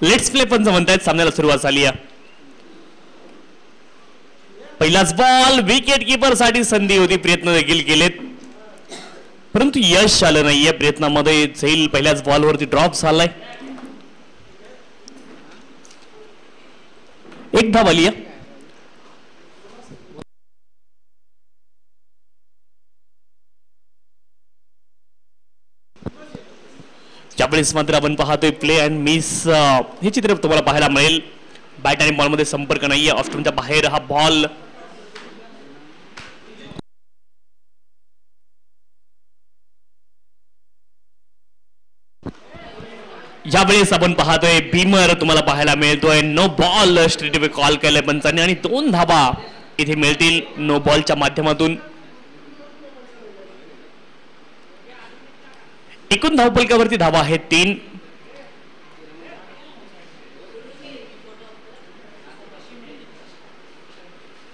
Let's play पण म्हणतायत. सामन्याला सुरुवात झाली आहे. पहिलाच बॉल विकेट कीपर साठी संधी होती, प्रयत्न देखील केलेत परंतु यश आलं नाहीये प्रयत्नामध्ये. झैल पहिल्याच बॉलवरती ड्रॉप झालाय. एक धाव आली आहे. यावेळेस मात्र आपण पाहतोय प्ले अँड मिस हे चित्र तुम्हाला पाहायला मिळेल. बॅट आणि बॉल मध्ये संपर्क नाहीये. ऑस्ट्रेलियाच्या बाहेर हा बॉल यावेळेस आपण पाहतोय बीमर तुम्हाला पाहायला मिळतोय. No ball straight away call केलाय पंचांनी आणि 2 धाबा इथे मिळतील नो बॉलच्या माध्यमातून. एकूण धावफलकावरती धावा आहेत 3.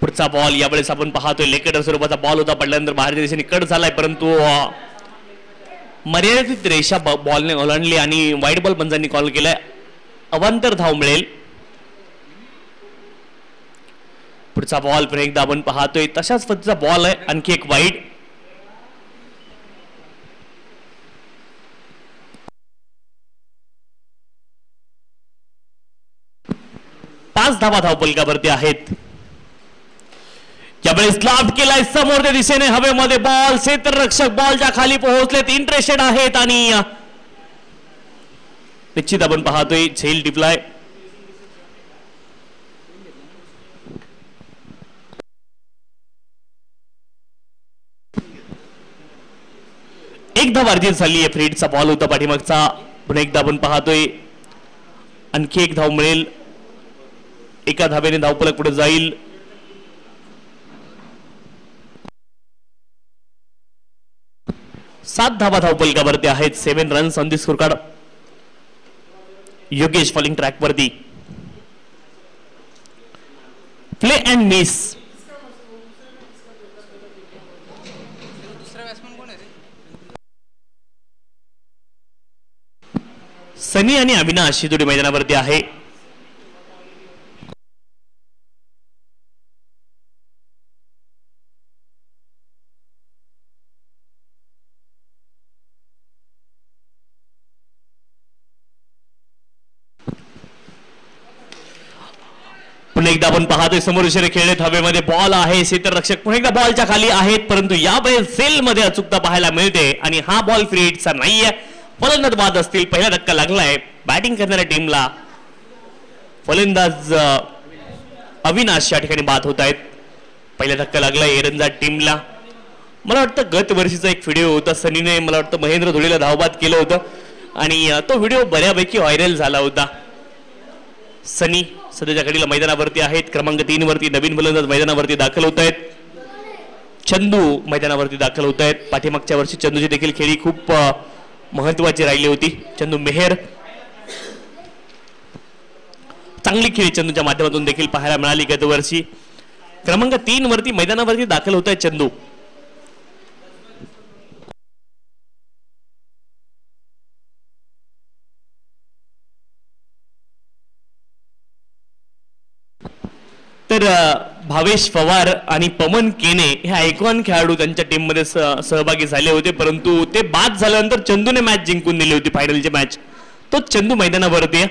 पुढचा बॉल यावेळेस आपण पाहतोय लेकटर स्वरूपाचा बॉल होता, पडल्यानंतर बाहेरच्या दिशेने कट झालाय परंतु मर्यादित रेषा बॉलने ओलांडली आणि वाईट बॉल पंचांनी कॉल केलाय. अवांतर धाव मिळेल. पुढचा बॉल पुन्हा एकदा आपण पाहतोय तशाच पद्धतीचा बॉल आहे. आणखी एक वाईट. पाच धावा धावफलकावरती आहेत. यावेळेस लाभ केलाय समोरच्या दिशेने हवेमध्ये बॉल. क्षेत्ररक्षक बॉलच्या खाली पोहोचलेत, इंटरेस्टेड आहेत आणि निश्चित आपण पाहतोय झेल टिपलाय. एक धाव अर्जित झाली आहे. फ्रीडचा बॉल होता पाठीमागचा. पुन्हा एकदा आपण पाहतोय आणखी एक धाव मिळेल. एका धावेने धावफलक पुढे जाईल. सात धावा धावफलकावरती आहेत. 7 runs on the score card. Yogesh falling track वरती. Play and miss. सनी आणि अविनाश ही जोडी मैदानावरती आहे. पुन्हा एकदा आपण पाहतोय समोर दिशेने खेळत हवेमध्ये बॉल आहे. क्षेत्ररक्षक पुन्हा एकदा बॉलच्या खाली आहेत परंतु यावेळेस सेल मध्ये अचूकता पाहायला मिळते आणि हा बॉल फ्रीडचा नाहीये. फलंदाज बाद असतील. पहिला धक्का लागलाय बॅटिंग करणाऱ्या टीमला. फलंदाज अविनाश या ठिकाणी बाद होत आहेत. पहिला धक्का लागलाय एरंदाज टीमला. मला वाटतं गत वर्षीचा एक व्हिडिओ होता. सनीने मला वाटतं महेंद्र धुळीला धावबाद केलं होतं आणि तो व्हिडिओ बऱ्यापैकी व्हायरल झाला होता. सनी सध्याच्या घडीला मैदानावरती आहेत. क्रमांक 3 वरती नवीन फलंदाज मैदानावरती दाखल होत आहेत. चंदू मैदानावरती दाखल होत आहेत. पाठीमागच्या वर्षी चंदूची देखील खेळी खूप महत्वाची राहिली होती. चंदू मेहर चांगली खेळी चंदूच्या माध्यमातून देखील पाहायला मिळाली गत वर्षी. क्रमांक 3 वरती मैदानावरती दाखल होत आहेत चंदू. तर भावेश पवार आणि पवन केने हे आयकॉन खेळाडू त्यांच्या टीम मध्ये सहभागी झाले होते परंतु ते बाद झाल्यानंतर चंदूने मॅच जिंकून दिली होती. फायनलची मॅच तो चंदू मैदानावरती आहे.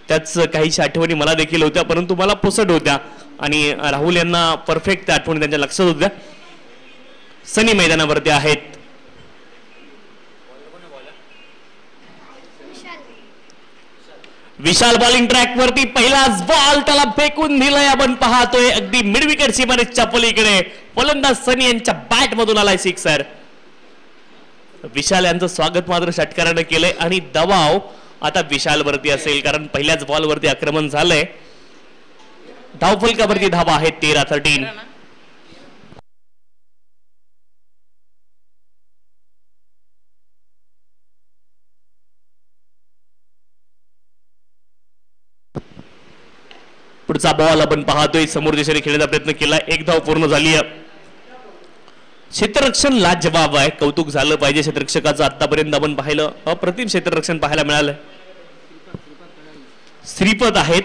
त्याच काहीशा आठवणी मला देखील होत्या परंतु मला पुसट होत्या आणि राहुल यांना परफेक्ट आठवणी त्यांच्या लक्षात होत्या. सनी मैदानावरती आहेत. विशाल बॉलिंग ट्रॅक वरती. पहिलाच बॉल त्याला फेकून दिलाय. आपण पाहतोय अगदी मिड विकेट सीमारेषच्या पलीकडे फलंदाज सनी यांच्या बॅट मधून आलाय सिक्सर. विशाल यांचं स्वागत मात्र षटकाराने केलंय आणि दबाव आता विशाल वरती असेल कारण पहिल्याच बॉल वरती आक्रमण झालंय. धावफलकावरती धावा आहेत 13-13. पुढचा बॉल आपण पाहतोय समोर दिशेने खेळण्याचा प्रयत्न केला. एक धाव पूर्ण झाली आहे. क्षेत्ररक्षण लाजवाब आहे. कौतुक झालं पाहिजे क्षेत्ररक्षकाचं. आतापर्यंत आपण पाहिलं अप्रतिम क्षेत्ररक्षण पाहायला मिळालंय. श्रीपत आहेत,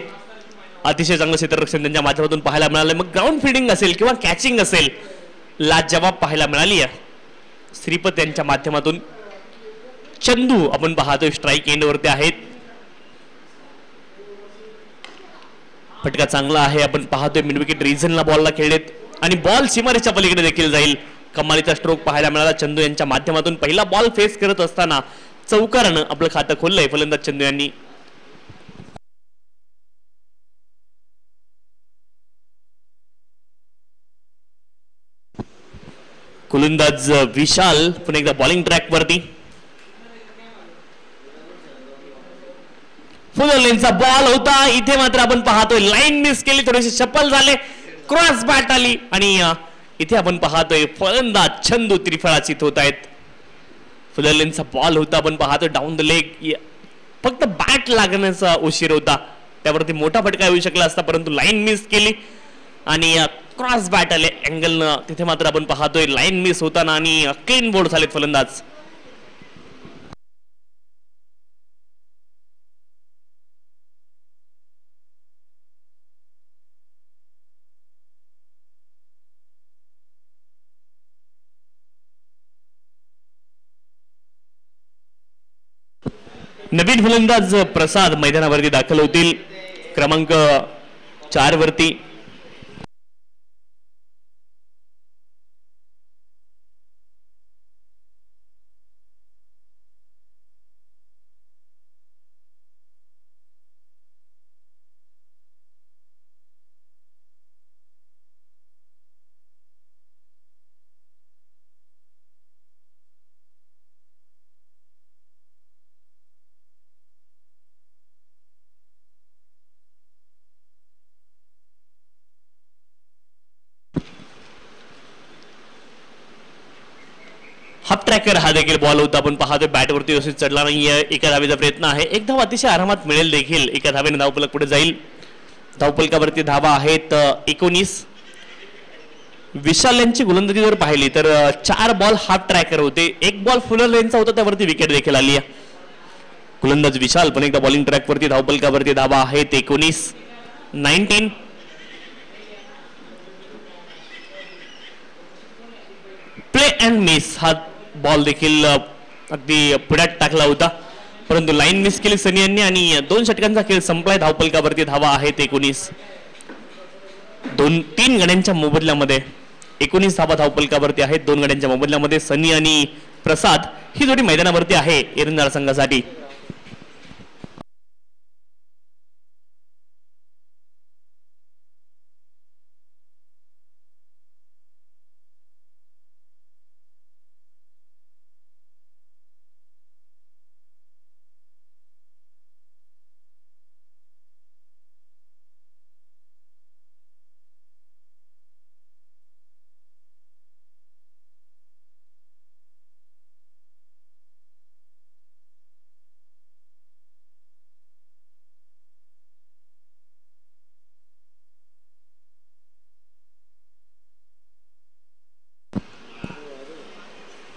अतिशय चांगलं क्षेत्ररक्षण त्यांच्या माध्यमातून पाहायला मिळालं. मग ग्राउंड फील्डिंग असेल किंवा कॅचिंग असेल, लाजवाब पाहायला मिळाली आहे श्रीपत यांच्या माध्यमातून. चंदू आपण पाहतोय स्ट्राईक एंडवरती आहेत. फटका चांगला आहे, आपण पाहतोय मिड विकेट रिजनला बॉलला खेळलेत आणि बॉल सीमारेच्या पलीकडे देखील जाईल. कमालीचा स्ट्रोक पाहायला मिळाला चंदू यांच्या माध्यमातून. पहिला बॉल फेस करत असताना चौकारानं आपलं खातं खोललंय फलंदाज चंदू यांनी. गोलंदाज विशाल पुन्हा एकदा बॉलिंग ट्रॅक वरती. फुल लेनचा बॉल होता, इथे मात्र आपण पाहतोय लाईन मिस केली, थोडेसे शफल झाले, क्रॉस बॅट आली आणि इथे आपण पाहतोय फलंदाज चंदू त्रिफळाचीत होत आहेत. फुल लेनचा बॉल होता, आपण पाहतोय डाऊन द लेग, फक्त बॅट लागण्याचा उशीर होता, त्यावरती मोठा फटका येऊ शकला असता, परंतु लाईन मिस केली आणि क्रॉस बॅट आले अँगलनं. तिथे मात्र आपण पाहतोय लाईन मिस होताना आणि क्लीन बोर्ड झालेत फलंदाज. नवीन फलंदाज प्रसाद मैदानावरती दाखल होतील क्रमांक 4 वरती. हाफ ट्रॅकर हा देखील बॉल होता, आपण पाहतोय बॅटवरती व्यवस्थित चढला नाहीये. एका धावेचा प्रयत्न आहे, एक धाव अतिशय आरामात मिळेल देखील. एका धावेने धावफलक पुढे जाईल. धावफलकावरती धावा आहेत 19. विशाल यांची गोलंदाजी जर पाहिली तर 4 बॉल हाफ ट्रॅकर होते, 1 बॉल फुलर लेनचा होता, त्यावरती विकेट देखील आली आहे. गोलंदाज विशाल पण एकदा बॉलिंग ट्रॅकवरती. धावफलकावरती धावा आहेत 19. प्ले अँड मिस हा बॉल देखील अगदी पुढ्यात टाकला होता, परंतु लाईन मिस केली सनी यांनी आणि 2 षटकांचा खेळ संपलाय. धावफलकावरती धावा आहेत 19. 3 गड्यांच्या मोबदल्यामध्ये 19 धावा धावफलकावरती आहेत. 2 गड्यांच्या मोबदल्यामध्ये सनी आणि प्रसाद ही जोडी मैदानावरती आहे एरंदार संघासाठी.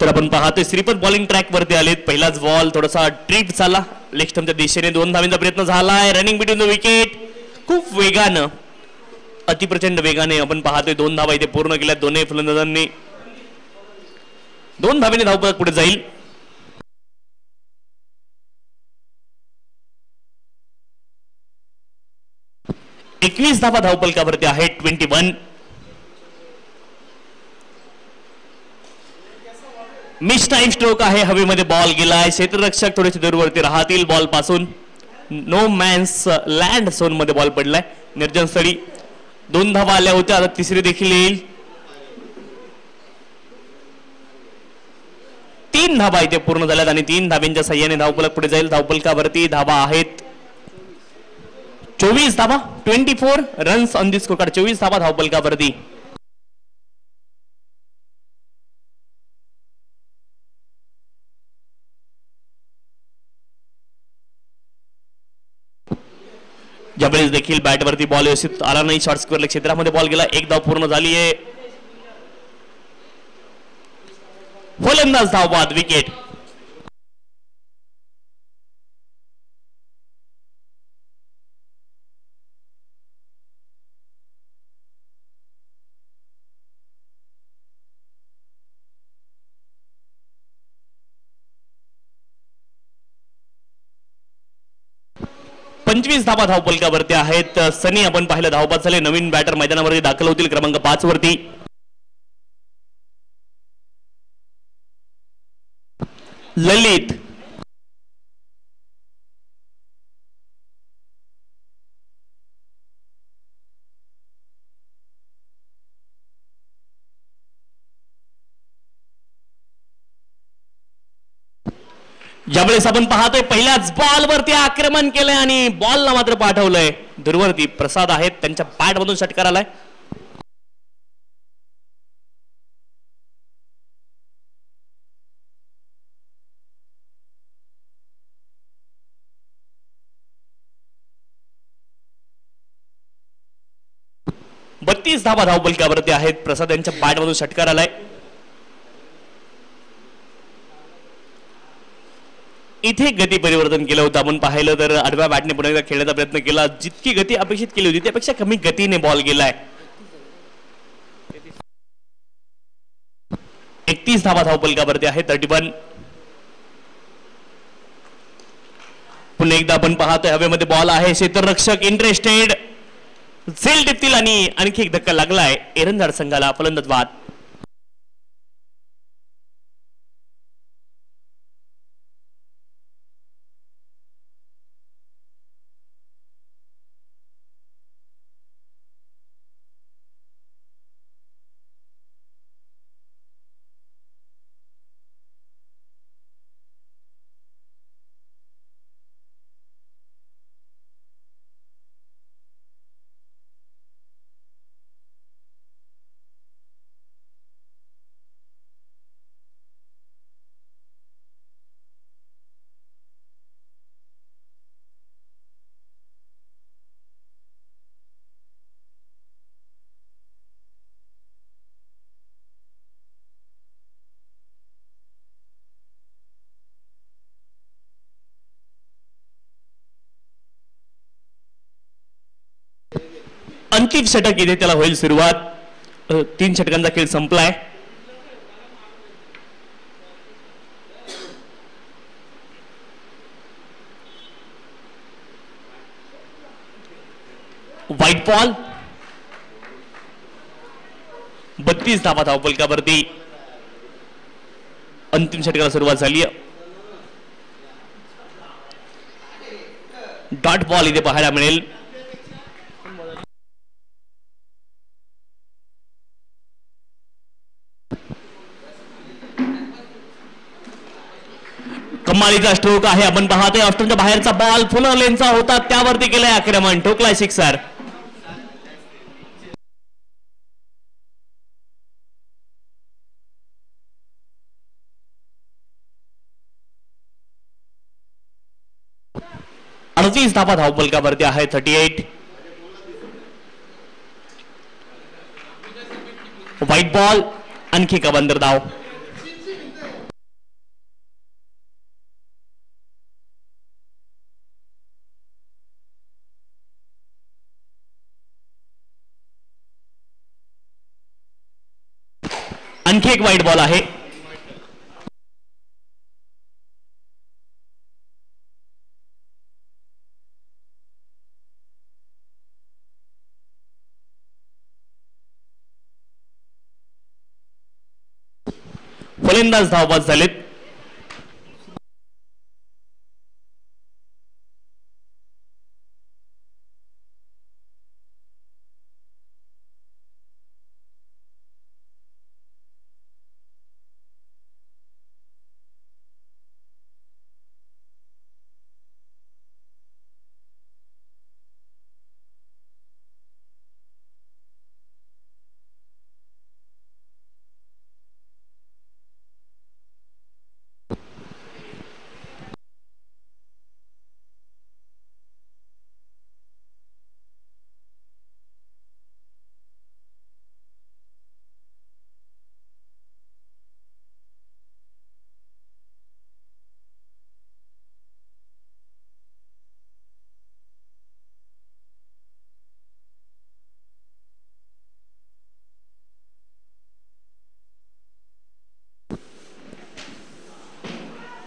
तर आपण पाहतोय श्रीपत बॉलिंग ट्रॅक वरती आलेत. पहिलाच बॉल थोडासा ट्रिप झाला लेग स्टंपच्या दिशेने, 2 धावांचा प्रयत्न झालाय. रनिंग बिटवीन द विकेट, खूप वेगानं, अतिप्रचंड वेगाने आपण पाहतोय 2 धावा इथे पूर्ण केल्या दोन्ही फलंदाजांनी. 2 धावेने धावपळक पुढे जाईल. एकवीस धावा धावपलकावरती आहेत 21. मिस टाइम स्ट्रोक आहे, हवेमध्ये बॉल गेलाय. क्षेत्ररक्षक थोडेसे दूरवरती राहतील बॉल पासून. नो मॅन्स लँड झोन मध्ये बॉल पडलाय निर्जन स्थळी. 2 धावा आल्या होत्या, आता तिसरी देखील येईल. 3 धावा इथे पूर्ण झाल्यात आणि 3 धाव्यांच्या साह्याने धावपलक पुढे जाईल. धावपलकावरती धावा आहेत 24 धावा, 24 runs on the score card. 24 धावा धावपलकावरती. ज्यावेळेस देखील बॅटवरती बॉल व्यवस्थित आला नाही, शॉर्ट स्क्वेअर क्षेत्रामध्ये बॉल गेला. 1 धाव पूर्ण झाली आहे. फलंदाज धावबाद, विकेट. 25 धावा धावपलकावरती आहेत. सनी आपण पाहिलं धावपात झाले. नवीन बॅटर मैदानावरती दाखल होतील क्रमांक 5 वरती. ललित, ज्यावेळेस आपण पाहतोय पहिल्याच बॉल वरती आक्रमण केलंय आणि बॉलला मात्र पाठवलंय दूरवरती. प्रसाद आहेत, त्यांच्या बॅट मधून षटकार आलाय. बत्तीस धावा धावपलकावरती आहेत. प्रसाद यांच्या बॅट मधून षटकार आलाय. इथे गती परिवर्तन केलं होतं. आपण पाहिलं तर आडव्या बॅटने पुन्हा एकदा खेळण्याचा प्रयत्न केला. जितकी गती अपेक्षित केली होती त्यापेक्षा कमी गतीने बॉल गेलाय. 31 धावा धावपलकावरती आहे. 31. पुन्हा एकदा आपण पाहतोय हवेमध्ये बॉल आहे. क्षेत्ररक्षक इंटरेस्टेड, झेल टिपतील आणि आणखी एक धक्का लागलाय एरंदाड संघाला. फलंदाज बाद. अंतिम षटक इथे त्याला होईल सुरुवात. 3 षटकांचा खेळ संपलाय. White ball. 32 धावा धावपलकावरती अंतिम षटकाला सुरुवात झाली. डॉट बॉल इथे पाहायला मिळेल. कमालीचा स्ट्रोक आहे. आपण पाहतोय ऑस्ट्रेलियाच्या बाहेरचा बॉल फुल लेनचा होता, त्यावरती केलंय आक्रमण. ठोकलाय सिक्सर. अडतीस धावा धावपलकावरती आहे. 38. White ball. आणखी का बंदर धाव. आणखी एक व्हाईट बॉल आहे. फलंदाज धावबाद झालेत.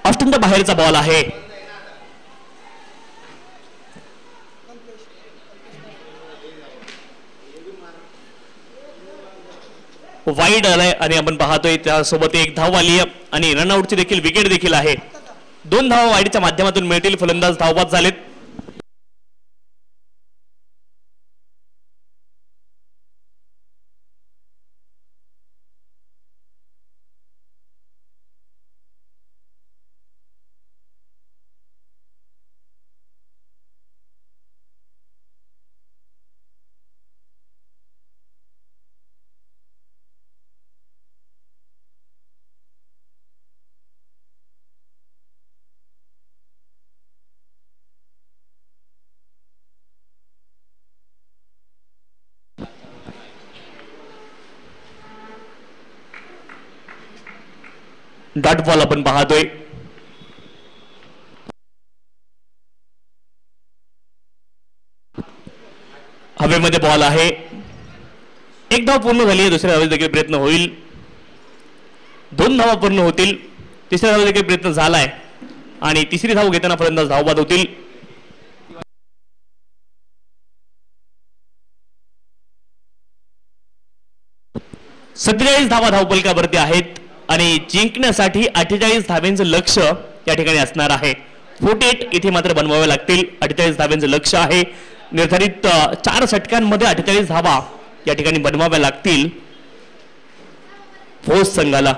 ऑस्ट्रेलियाच्या बाहेरचा बॉल आहे. वाईड आलाय आणि आपण पाहतोय त्यासोबत एक धाव आली आहे आणि रनआउटची देखील विकेट देखील आहे. 2 धावा वाईडच्या माध्यमातून मिळतील. फलंदाज धावबाद झालेत. डॉट बॉल आपण पाहतोय. हवेमध्ये बॉल आहे. एक धाव पूर्ण झाली आहे. दुसऱ्या धावेचा देखील प्रयत्न होईल. 2 धावा पूर्ण होतील. तिसऱ्या धावेचा देखील प्रयत्न झालाय आणि तिसरी धाव घेताना फलंदाज धावबाद होतील. 47 धावा धावपलकावरती आहेत आणि जिंकण्यासाठी 48 धाव्यांचं लक्ष या ठिकाणी असणार आहे. 48 इथे मात्र बनवावे लागतील. 48 धाव्यांचं लक्ष आहे. निर्धारित 4 षटकांमध्ये 48 धावा या ठिकाणी बनवाव्या लागतील फौज संघाला.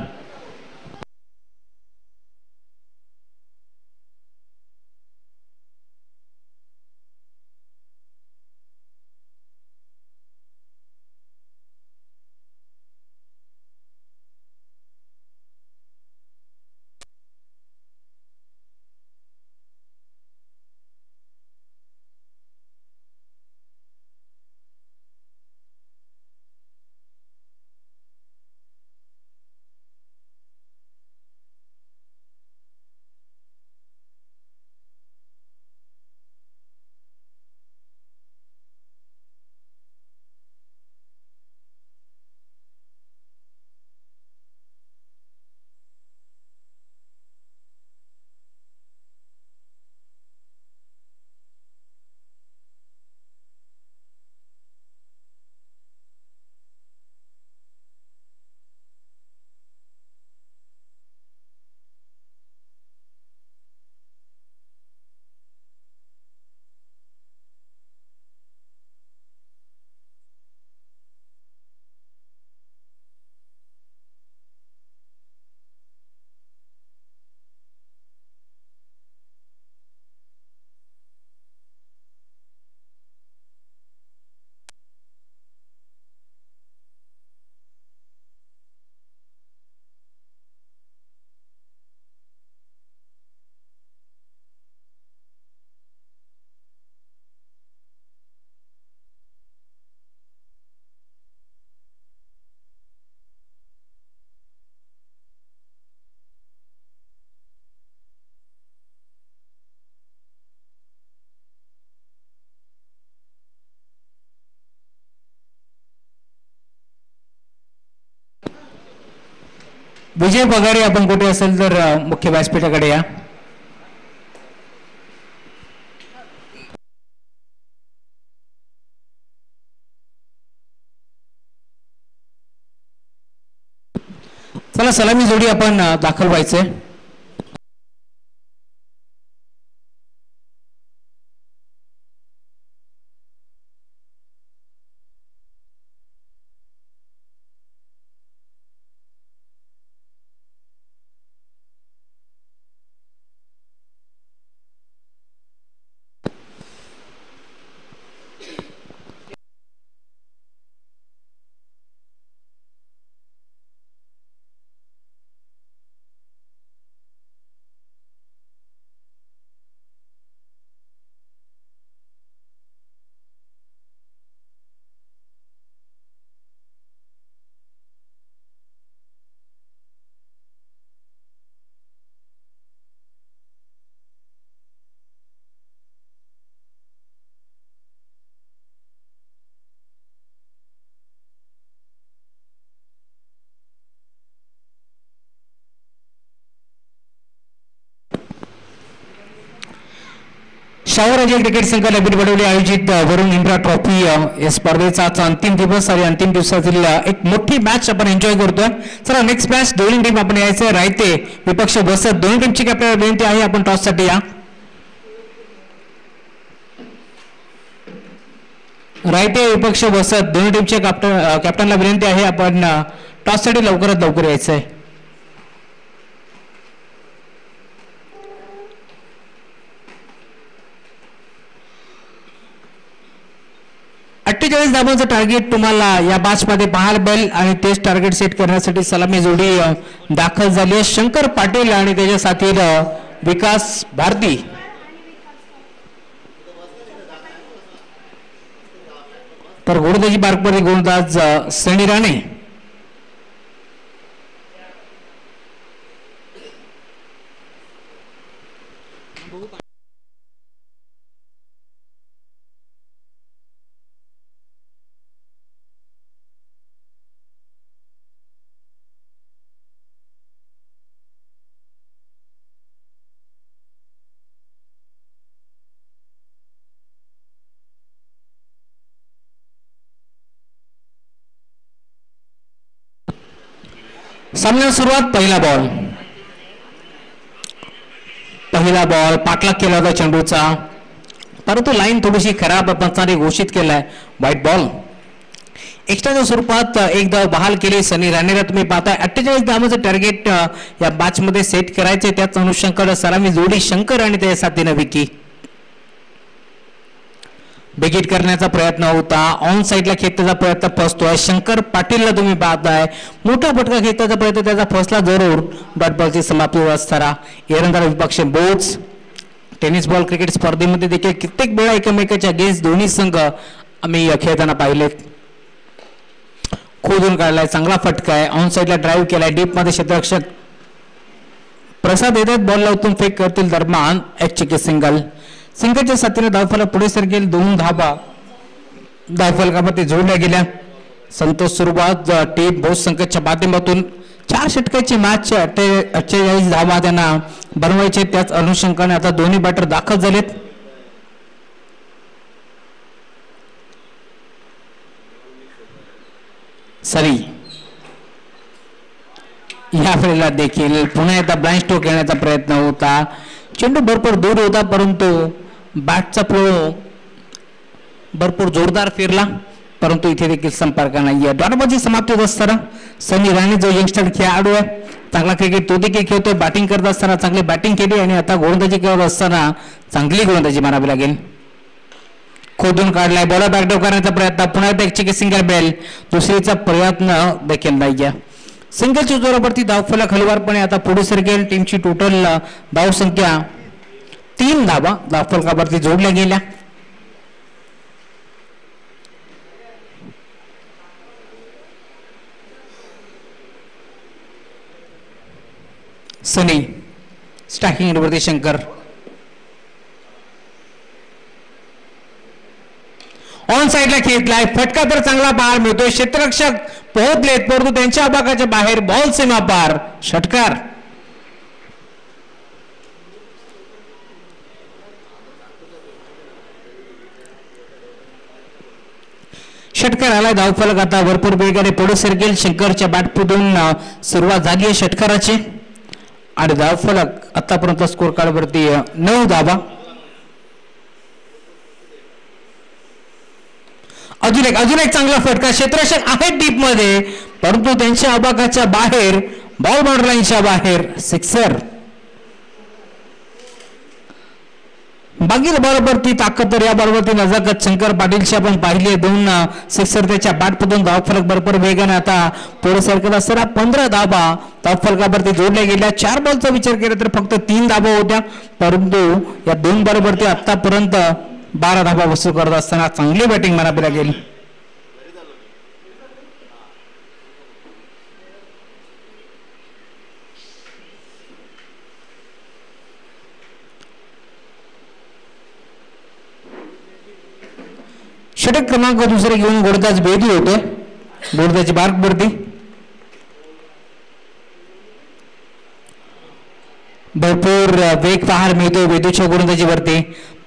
विजय पगारे आपण कुठे असेल तर मुख्य व्यासपीठाकडे या. चला सलामी जोडी आपण दाखल व्हायचंय. शाहूराजे क्रिकेट संघ नवीन बडवली आयोजित वरुण इंद्रा ट्रॉफी या स्पर्धेचा आजचा अंतिम दिवस आणि अंतिम दिवसातील एक मोठी मॅच आपण एन्जॉय करतोय. चला नेक्स्ट मॅच दोन्ही टीम आपण यायचं राहते विपक्ष बसत दोन्ही टीमची आपल्याला विनंती आहे आपण टॉस साठी या. राहते विपक्ष बसत दोन्ही टीमच्या कॅप्टनला विनंती आहे आपण टॉस साठी लवकरात लवकर यायचं आहे. धावांचं टार्गेट तुम्हाला या मॅच मध्ये पाहायला मिळेल आणि तेच टार्गेट सेट करण्यासाठी सलामी जोडी दाखल झाली आहे. शंकर पाटील आणि त्याच्या साथील विकास भारती. तर गोलंदाजी मार्गमध्ये गोलंदाज सनी राणे. सामन्याला सुरुवात. पहिला बॉल पाठलाग केला होता चेंडूचा परंतु लाईन थोडीशी खराब पंचाने घोषित केलाय व्हाईट बॉल. एक्स्ट्राच्या स्वरूपात एक धाव बहाल केली सनी राणेला. तुम्ही पाहताय 48 धावांचं टार्गेट या मॅच मध्ये सेट करायचे. त्याच अनुषंगानं सलामी जोडी शंकर आणि त्याच्या साथीनं विकी बेगीट करण्याचा प्रयत्न होता. ऑन साईडला खेळण्याचा प्रयत्न फसतोय. शंकर पाटीलला तुम्ही पाहताय मोठा फटका खेळण्याचा प्रयत्न त्याचा फसला जरूर. डॉट बॉलची समाप्ती असताना एरंदाज विपक्ष बोच. टेनिस बॉल क्रिकेट स्पर्धेमध्ये देखील कित्येक वेळा एकमेकाच्या अगेन्स्ट दोन्ही संघ आम्ही खेळताना पाहिले. खोदून काढलाय चांगला फटका आहे. ऑन साईडला ड्राईव्ह केलाय. डीप मध्ये क्षेत्ररक्षक प्रसाद येतात बॉलला उत्तम फेक करतील दरम्यान एक चिकी सिंगलच्या साथीने धावफला पुढे सरकेल. 2 धावा धावफलकामध्ये जोडल्या गेल्या. संतोष सुरुवात टीम बहु संकटच्या माध्यमातून 4 षटकाची मॅच 48 धावा त्यांना बनवायचे. त्याच अनुषंगाने आता दोन्ही बॅटर दाखल झालेत. सरी या वेळेला देखील पुन्हा एकदा ब्लाइंड स्ट्रोक येण्याचा प्रयत्न होता. चेंडू भरपूर दूर होता परंतु बॅटचा फ्लो भरपूर जोरदार फिरला परंतु इथे देखील संपर्क नाहीये. डॉटबॉलची समाप्ती होत असताना सनी राणे जो यंगस्टर खेळाडू आहे चांगला क्रिकेट तो देखील खेळतोय. बॅटिंग करत असताना चांगली बॅटिंग केली आणि आता गोलंदाजी करत असताना चांगली गोलंदाजी मारावी लागेल. खोदून काढलाय. बॉलर बॅकडाऊन करण्याचा प्रयत्न. पुन्हा एकदा एक सिंगल बेल. दुसरीचा प्रयत्न देखील नाहीये. सिंगलच्या जोरावरती धावफलक हलवारपणे आता पुढे सरकेल. टीमची टोटल धाव संख्या 3 धावा धावफलकावरती जोडल्या गेल्या. सनी स्ट्रायकिंग वरती शंकर. ऑन साईडला खेळलाय. फटका तर चांगला पाहायला मिळतोय. क्षेत्ररक्षक पोहोचलेत परंतु त्यांच्या आबाकाच्या बाहेर बॉल सीमा पार. षटकार. षटकार आलाय. धावफलक आता भरपूर वेगाने पुढे सरकेल. शंकरच्या बॅटमधून सुरुवात झाली आहे षटकाराची आणि धावफलक आतापर्यंत स्कोर कार्ड वरती 9 धावा. अजून एक चांगला फटका. क्षेत्ररक्षक आहेत डीप मध्ये परंतु त्यांच्या आबाकाच्या बाहेर बॉल बाउंड्री लाईनच्या बाहेर. सिक्सर. बाकी बॉलवरती ताकद तर या बॉलवरती नजाकत शंकर पाटीलची आपण पाहिली. 2 सिक्सर त्याच्या बॅटमधून धावफलक भरपूर वेगाने आता पुढे सरकत असताना 15 धावा धावफलकावरती जोडल्या गेल्या. 4 बॉलचा विचार केला तर फक्त 3 धावा होत्या परंतु या 2 बॉलवरती आतापर्यंत 12 धावा वसूल करत असताना चांगली बॅटिंग मारावी लागेल. षटक क्रमांक दुसरे घेऊन गोलंदाज बेदू होते. गोलंदाजी मार्गवरती भरपूर वेग पाहायला मिळतो बेदूच्या गोलंदाजीवरती.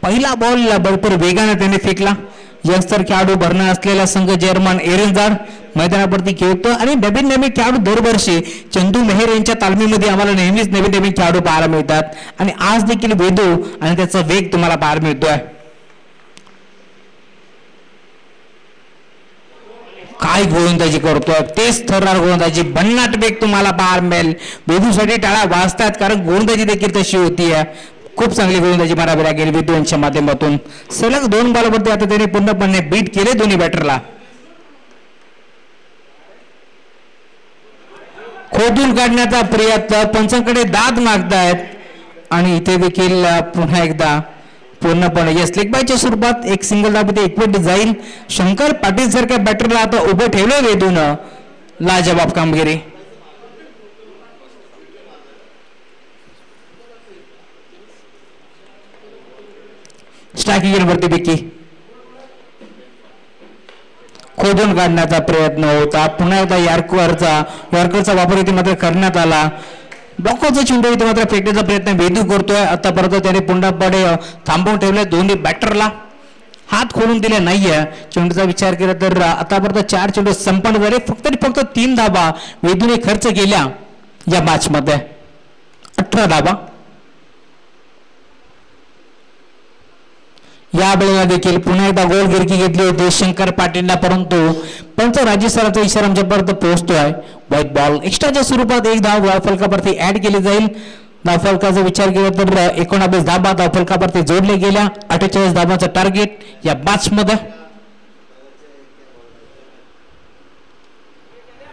पहिला बॉल भरपूर वेगाने त्याने फेकला. यंगस्टर खेळाडू भरणा असलेला संघ जर्मन एरेंजाड मैदानावरती खेळतो आणि नवीन नवीन खेळाडू दरवर्षी चंदू मेहर यांच्या तालमीमध्ये आम्हाला नेहमीच नवीन नवीन खेळाडू पाहायला मिळतात आणि आज देखील वेदू आणि त्याचा वेग तुम्हाला पाहायला मिळतोय. काय गोलंदाजी करतोय, तेच ठरणार गोलंदाजी, भन्नाट वेग तुम्हाला पाहायला मिळेल. वेदूसाठी टाळा वाजतात कारण गोलंदाजी देखील तशी होती. खूप चांगली गोलंदाजी मारावी लागेल वेदू यांच्या माध्यमातून. सलग 2 बॉलवरती आता त्याने पूर्णपणे बीट केले दोन्ही बॅटरला. खोदून काढण्याचा प्रयत्न, पंचांकडे दाद मागतायत आणि इथे देखील पुन्हा एकदा पूर्णपणे यस लेग बायच्या स्वरूपात एक सिंगल धाबीत एकवट जाईल. शंकर पाटील सारख्या बॅटरला आता उभं ठेवलं वेदून. लाजवाब कामगिरी. स्ट्रायकिंग वरती विकी खोदून काढण्याचा प्रयत्न होता. पुन्हा एकदा यॉर्करचा वापर इथे मात्र करण्यात आला. ब्लॉकचा चेंडू इथे मात्र फेकण्याचा प्रयत्न वेदू करतोय. आतापर्यंत त्याने पूर्णपणे थांबवून ठेवले दोन्ही बॅटरला. हात खोलून दिले नाहीये. चेंडूचा विचार केला तर आतापर्यंत 4 चेंडू संपन्न झाले. फक्त 3 धाबा वेदूने खर्च केल्या या मॅच मध्ये. 18 धाबा. या वेळेला देखील पुन्हा एकदा गोल गिरकी घेतली होती शंकर पाटीलला, परंतु पंच राज्य स्तराचा इशारा आमच्यापर्यंत पोहोचतोय. व्हाईट बॉल एक्स्ट्राच्या स्वरूपात 1 धाव धावफलकावरती ऍड केली जाईल. धावफलकाचा विचार केला तर 19 धाबा धावफलकावरती जोडले गेल्या. 48 धाबांचं टार्गेट या मॅच मध्ये.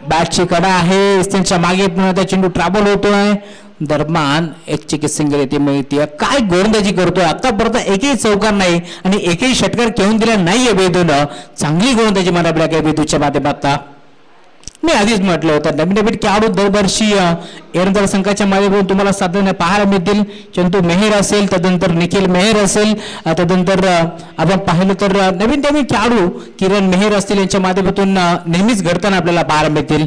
बॅटची कडा आहे, त्यांच्या मागे पुन्हा चेंडू ट्रॅव्हल होतोय. दरम्यान एक चिकित सिंगल येते मिळते. काय गोलंदाजी करतोय आतापर्यंत एकही चौकार नाही आणि एकही षटकार घेऊन दिला नाहीये वेदूनं. चांगली गोलंदाजी मारावी लागेल वेदूच्या माध्यमात. मी आधीच म्हटलं होतं नवीन नवीन खेळाडू दरवर्षी एरंदाल संघाच्या माध्यमातून तुम्हाला साधारण पाहायला मिळतील. चंदू मेहर असेल, तदनंतर निखिल मेहर असेल, तदनंतर आपण पाहिलं तर नवीन नवीन खेळाडू किरण मेहर असतील यांच्या माध्यमातून नेहमीच घडताना आपल्याला पाहायला मिळतील.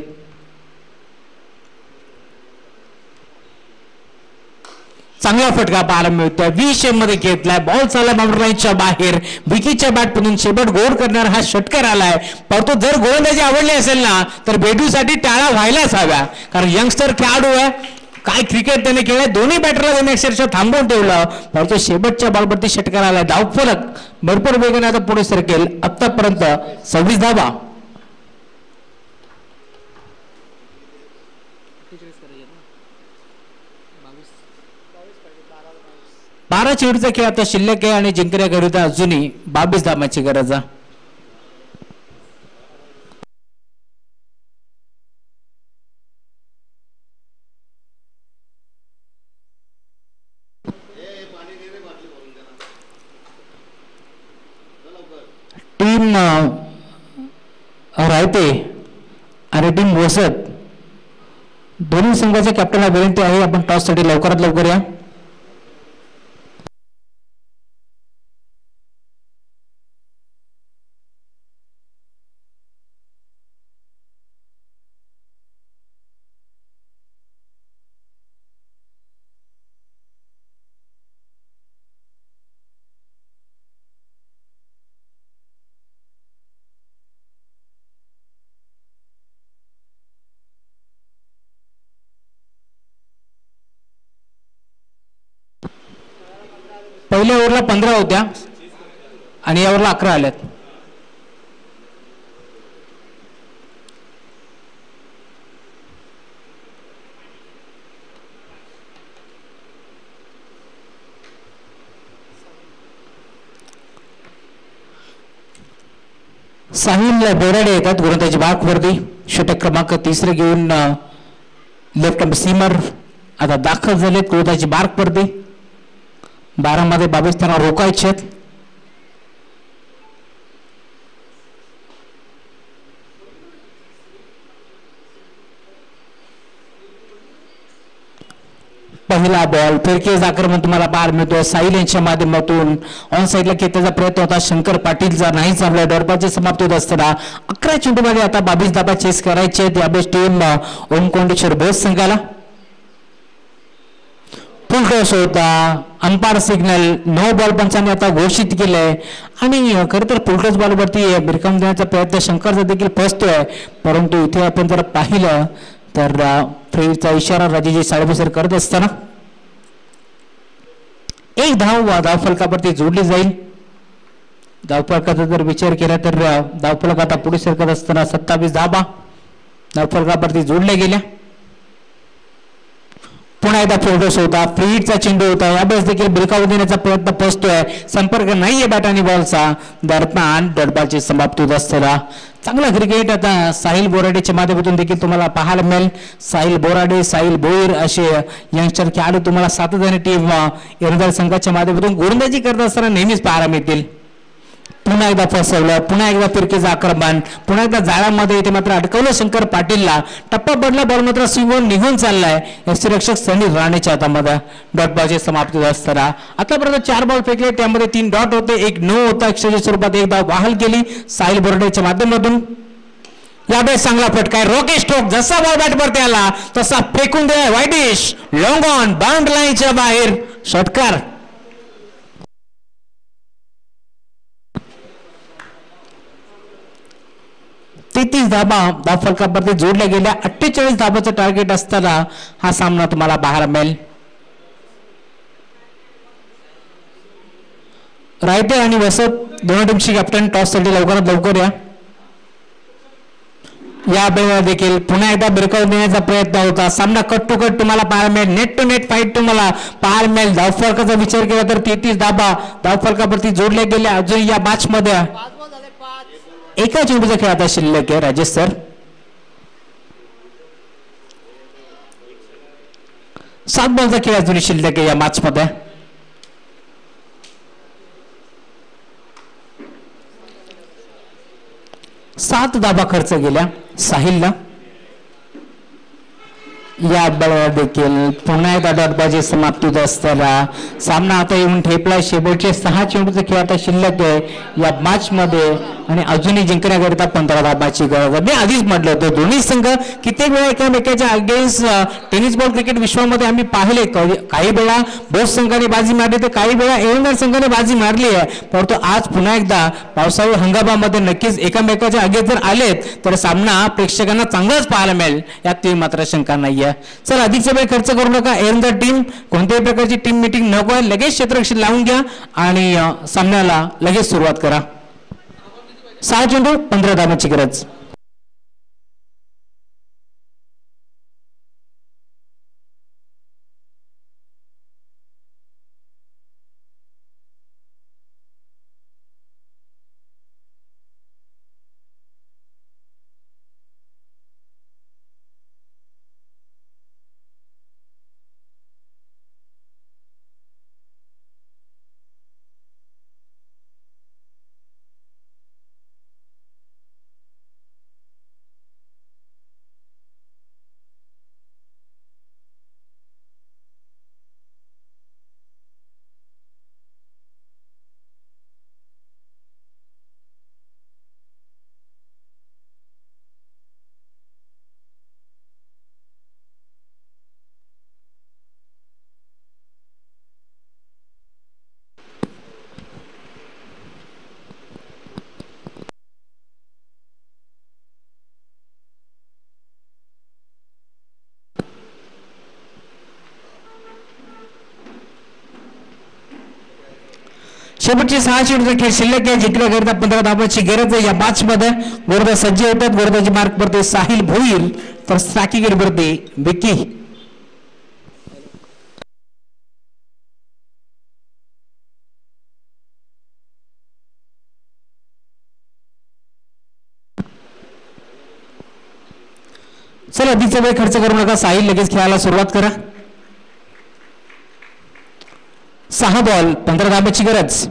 चांगला फटका पाहायला मिळतोय. 20 मध्ये घेतलाय. बॉल चालला बाउंड्री लाईनच्या बाहेर. विकीच्या बॅटमधून शेबट गोल करणार हा षटकार आलाय. परंतु जर गोलंदाजी आवडली असेल ना तर बेडूसाठी टाळा व्हायलाच हव्या, कारण यंगस्टर खेळाडू आहे. काय क्रिकेट त्याने खेळलाय. दोन्ही बॅटरला त्याने अक्षरशः थांबवून ठेवलं, परंतु शेबटच्या बॉलवरती षटकार आलाय. धावफलक भरपूर वेगाने आता पुढे सरकेल. आतापर्यंत 26 धावा. बारा चेंडूचा खेळ आता शिल्लक आहे आणि जिंकण्याकरिता अजूनही 22 धावांची गरज आहे. टीम रायते आणि टीम वसत दोन्ही संघाच्या कॅप्टनला विनंती आहे आपण टॉस साठी लवकरात लवकर या. पहिल्या ओव्हरला 15 होत्या आणि या ओव्हरला 11 आल्यात. साहिल बोराडे येतात गोलंदाजी बागवरती. षटक क्रमांक 3 घेऊन लेफ्ट आर्म सीमर आता दाखल झालेत गोलंदाजी बागवरती. 12 मध्ये 22 त्यांना रोखायचे. पहिला बॉल फिरकीज आक्रमण तुम्हाला पाहायला मिळतो. साहिल यांच्या माध्यमातून ऑन साईडला खेळण्याचा प्रयत्न होता. शंकर पाटीलचा नाही चालला. डॉरबाची समाप्ती होत असताना 11 चेंडूमध्ये आता 22 धाबा चेस करायचे. त्यावेळेस टीम ओमकोंडेश्वर बोस संघाला फुल टॉस होता. अंपायर सिग्नल नो बॉल पंचांनी आता घोषित केलंय आणि खरं तर फुल टॉस बॉलवरती भिरकावून देण्याचा प्रयत्न शंकरचा देखील फसतोय. परंतु इथे आपण जर पाहिलं तर फ्रीचा इशारा राजेजी साळेबसर करत असताना एक धावफलकावरती जोडली जाईल. धावफलकाचा जर विचार केला तर धावफलक आता पुढे सरकत असताना 27 धावा धावफलकावरती जोडल्या गेल्या. पुन्हा एकदा फोल्डर्स होता. फ्रीडचा चेंडू होता. यावेळेस देखील बिलकावून देण्याचा प्रयत्न फसतोय. संपर्क नाहीये बॅट आणि बॉलचा. दरम्यान डॉटबॉलची समाप्ती होत असताना चांगला क्रिकेट आता साहिल बोराडेच्या माध्यमातून देखील तुम्हाला पाहायला मिळेल. साहिल बोराडे, साहिल भोईर असे यंगस्टर खेळाडू तुम्हाला सातत्याने टीम एरंदाज संघाच्या माध्यमातून गोलंदाजी करत असताना नेहमीच पाहायला मिळतील. पुन्हा एकदा फसवलं. पुन्हा एकदा फिरकीचं आक्रमण. पुन्हा एकदा जाळ्यामध्ये इथे मात्र अडकवलं शंकर पाटीलला. टप्पा पडला. बॉल मात्र स्विंगवर निघून चाललाय. यष्टीरक्षक सनी राणेच्या हातामध्ये. डॉट बॉलची समाप्ती असताना आतापर्यंत 4 बॉल फेकले. त्यामध्ये 3 डॉट होते. 1 नो होता. अक्षरशः स्वरूपात एकदा बहाल केली साहिल बोर्डेच्या माध्यमातून. यावेळेस चांगला फटका. Rocket stroke. जसा बॉल बॅटवरती आला तसा फेकून दिलाय वाईडिश. लॉंग ऑन बाउंड लाईनच्या बाहेर षटकार. 33 धाबा धावफलकावरती जोडल्या गेल्या. 48 धाबाचं टार्गेट असताना हा सामना तुम्हाला पाहायला मिळेल. रायटे आणि वसत दोन्ही टीमची कॅप्टन टॉस साठी लवकरात लवकर या. या वेळेला देखील पुन्हा एकदा बिरकावून देण्याचा प्रयत्न होता. सामना कट टू कट तुम्हाला पाहायला मिळेल. नेट टू नेट फाईट तुम्हाला पाहायला मिळेल. धावफलकाचा विचार केला तर 33 धाबा धावफलकावरती जोडल्या गेल्या. अजून या मॅच मध्ये एका चेंडूचा खेळ आता शिल्लक आहे. राजेश सर 7 बॉलचा खेळ अजून शिल्लक आहे या मॅच मध्ये. 7 धाबा खर्च गेल्या साहिलला. या बळावर देखील पुन्हा एकदा डॉटबाजी समाप्ती होत असताना सामना आता येऊन ठेपला. शेवटचे 6 चेंडूचे खेळ आता शिल्लक आहे या मॅच मध्ये आणि अजूनही जिंकण्याकरिता 15 धाबाची गरज आहे. मी आधीच म्हटलं होतं दोन्ही संघ कित्येक वेळा एकमेकांच्या अगेन्स्ट टेनिस बॉल क्रिकेट विश्वामध्ये आम्ही पाहिले. काही वेळा बोस संघाने बाजी मारली तर काही वेळा एरंदाज संघाने बाजी मारली आहे. परंतु आज पुन्हा एकदा पावसाळी हंगामामध्ये नक्कीच एकमेकाच्या अगेन्स्ट जर आलेत तर सामना प्रेक्षकांना चांगलाच पाहायला मिळेल यात मात्र शंका नाहीये. चला अधिकचा वेळ खर्च करू नका. एरंदाज टीम कोणत्याही प्रकारची टीम मीटिंग नको आहे. लगेच क्षेत्ररक्षण लावून घ्या आणि सामन्याला लगेच सुरुवात करा. 6 चेंडू 15 धाबांची गरज. शेवटचे 6 चेंडूचे खेळ शिल्लक आहे. जिंकण्याकरिता 15 धाबांची गरज आहे या मॅच मध्ये. गोलंदाज सज्ज होतात. गोलंदाजी मार्क वरती साहिल भोईर तर स्ट्रायकिंग वरती विकी. चला अधिकचा वेळ खर्च करू नका. साहिल लगेच खेळायला सुरुवात करा. 6 बॉल 15 धाबांची गरज.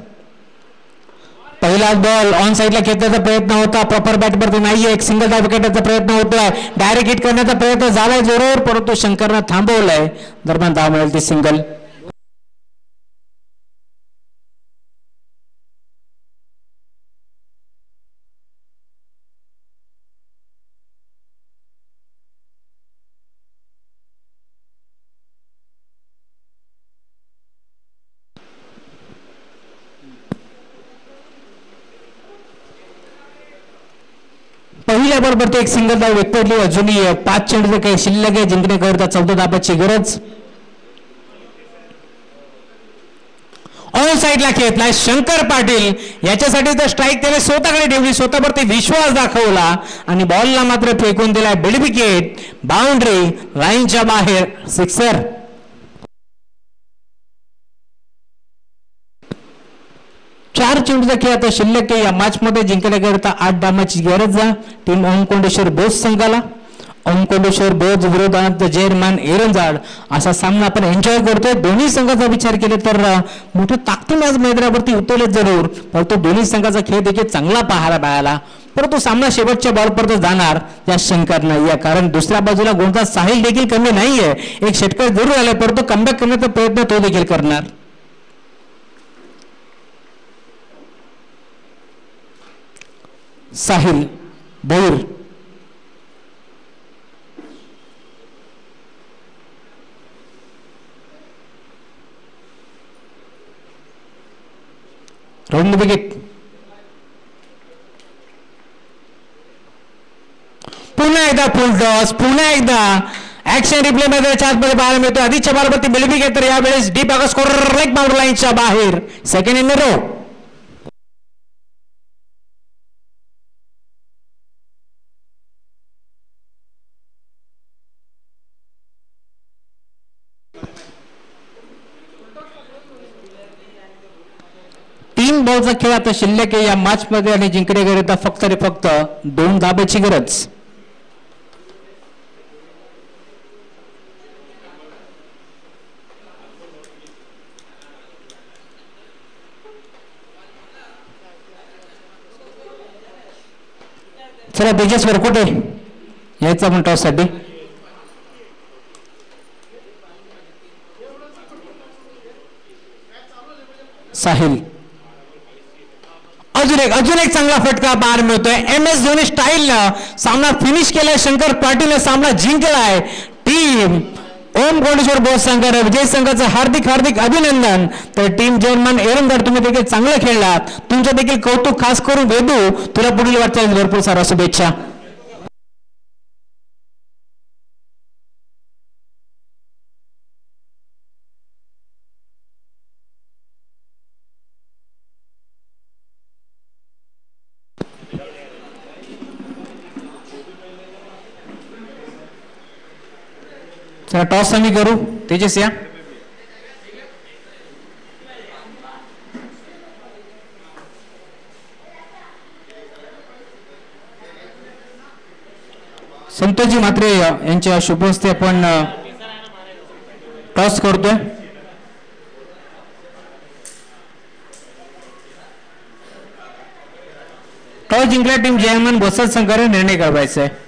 पहिला बॉल ऑन साइडला खेचण्याचा प्रयत्न होता. प्रॉपर बॅटवरती नाहीये. एक सिंगल डाय विकेटचा प्रयत्न होतोय. डायरेक्ट हिट करण्याचा प्रयत्न झालाय जोरावर परंतु शंकरनं थांबवलाय. दरम्यान धाव मिळेल ती सिंगल. दुसऱ्या बॉलवरती एक सिंगल धाव व्यक्तली. अजूनही 5 चेंडूचे काही शिल्लक आहे जिंकण्याकरिता 14 धाबाची गरज. ऑन साईडला खेळलाय शंकर पाटील. याच्यासाठी तर स्ट्राईक त्याने स्वतःकडे ठेवली, स्वतःवरती विश्वास दाखवला आणि बॉलला मात्र फेकून दिलाय. बिड विकेट, बाउंड्री, लाईनच्या बाहेर, सिक्सर. चार चेंडूचा खेळ आता शिल्लक आहे या मॅच मध्ये. जिंकण्याकरिता 8 धावांची गरज आहे टीम ओमकोंडेश्वर बोस संघाला. ओमकोंडेश्वर बोस विरोधात जयमान एरंजाड असा सामना आपण एन्जॉय करतोय. दोन्ही संघाचा विचार केला तर मोठ्या ताकदीने आज मैदानावरती उतरले जरूर, परंतु दोन्ही संघाचा खेळ देखील चांगला पाहायला मिळाला. परंतु सामना शेवटच्या बॉलपर्यंत जाणार या शंकर नाही आहे, कारण दुसऱ्या बाजूला कोणता साहिल देखील कमी नाहीये. एक षटकार जरूर आलाय, परंतु कमबॅक करण्याचा प्रयत्न तो देखील करणार. Sahil Bhoir round wicket. पुन्हा एकदा फुल टॉस, पुन्हा एकदा ऍक्शन रिप्ले मध्ये मध्ये पाहायला मिळतो. आधीच्या बॉलवरती बिलबी घेत तर यावेळेस डीप आकाश स्कोर लेग बाउंड्री लाईनच्या बाहेर. Second in row. तीन बॉलचा खेळ आता शिल्लक आहे या मॅच मध्ये आणि जिंकण्याकरिता फक्त रे फक्त 2 धाब्याची गरज. चला तेजसवर कुठे यायचं आपण टॉस साठी. साहिल अजून एक चांगला फटका बाहेर मिळतोय. MS धोनी स्टाईलनं सामना फिनिश केलाय. शंकर पाटीलने सामना जिंकलाय. टीम ओमकोंडेश्वर बोस संघाने विजय संघाचं हार्दिक हार्दिक अभिनंदन. तर टीम जयमान एरंदार तुम्ही देखील चांगलं खेळलात. तुमचं देखील कौतुक. खास करून वेदू तुला पुढील वाटचाल भरपूर सारा शुभेच्छा. चला टॉस आम्ही करू. तेजस या. संतोषजी म्हात्रे यांच्या शुभ हस्ते आपण टॉस करतोय. टॉस जिंकला टीम जयमान बोसर संघाने निर्णय करायचा आहे.